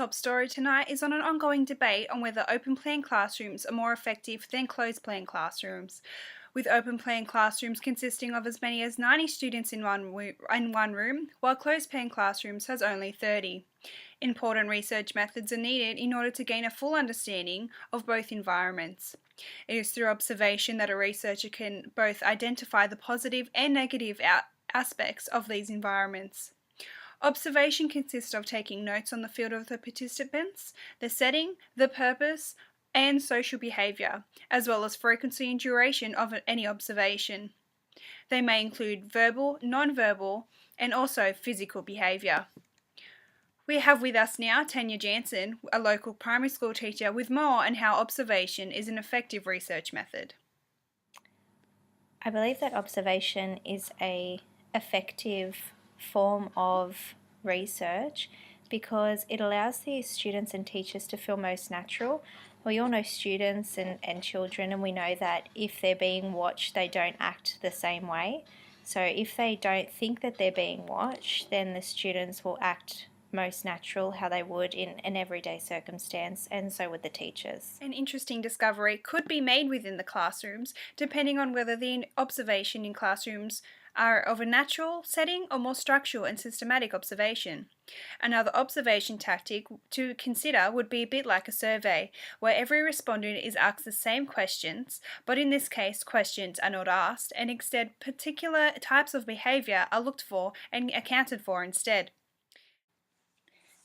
top story tonight is on an ongoing debate on whether open plan classrooms are more effective than closed plan classrooms, with open plan classrooms consisting of as many as 90 students in one room, while closed plan classrooms has only 30. Important research methods are needed in order to gain a full understanding of both environments. It is through observation that a researcher can both identify the positive and negative aspects of these environments. Observation consists of taking notes on the field of the participants, the setting, the purpose, and social behaviour, as well as frequency and duration of any observation. They may include verbal, non-verbal, and also physical behaviour. We have with us now Tanya Jansen, a local primary school teacher, with more on how observation is an effective research method. I believe that observation is an effective form of research because it allows the students and teachers to feel most natural. We all know students and children, and we know that if they're being watched, they don't act the same way. So if they don't think that they're being watched, then the students will act most natural how they would in an everyday circumstance, and so would the teachers. An interesting discovery could be made within the classrooms depending on whether the observation in classrooms are of a natural setting or more structural and systematic observation. Another observation tactic to consider would be a bit like a survey, where every respondent is asked the same questions, but in this case questions are not asked, and instead particular types of behaviour are looked for and accounted for instead.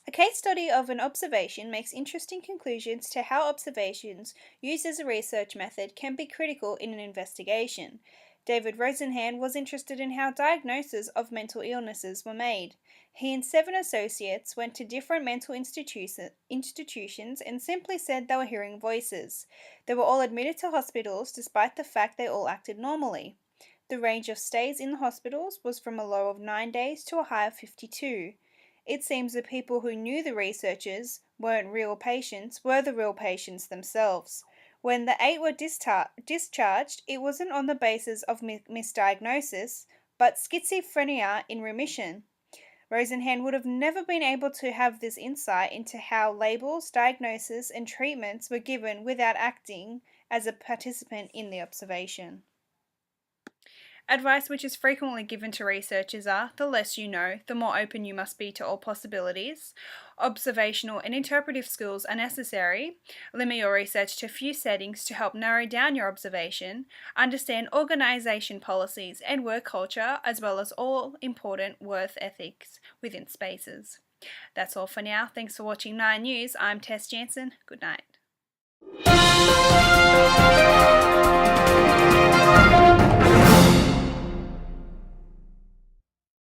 A case study of an observation makes interesting conclusions to how observations used as a research method can be critical in an investigation. David Rosenhan was interested in how diagnoses of mental illnesses were made. He and 7 associates went to different mental institutions and simply said they were hearing voices. They were all admitted to hospitals despite the fact they all acted normally. The range of stays in the hospitals was from a low of 9 days to a high of 52. It seems the people who knew the researchers weren't real patients were the real patients themselves. When the 8 were discharged, it wasn't on the basis of misdiagnosis, but schizophrenia in remission. Rosenhan would have never been able to have this insight into how labels, diagnoses, and treatments were given without acting as a participant in the observation. Advice which is frequently given to researchers are, the less you know, the more open you must be to all possibilities. Observational and interpretive skills are necessary. Limit your research to few settings to help narrow down your observation. Understand organisation policies and work culture, as well as all important worth ethics within spaces. That's all for now. Thanks for watching 9 News. I'm Tess Jansen. Good night.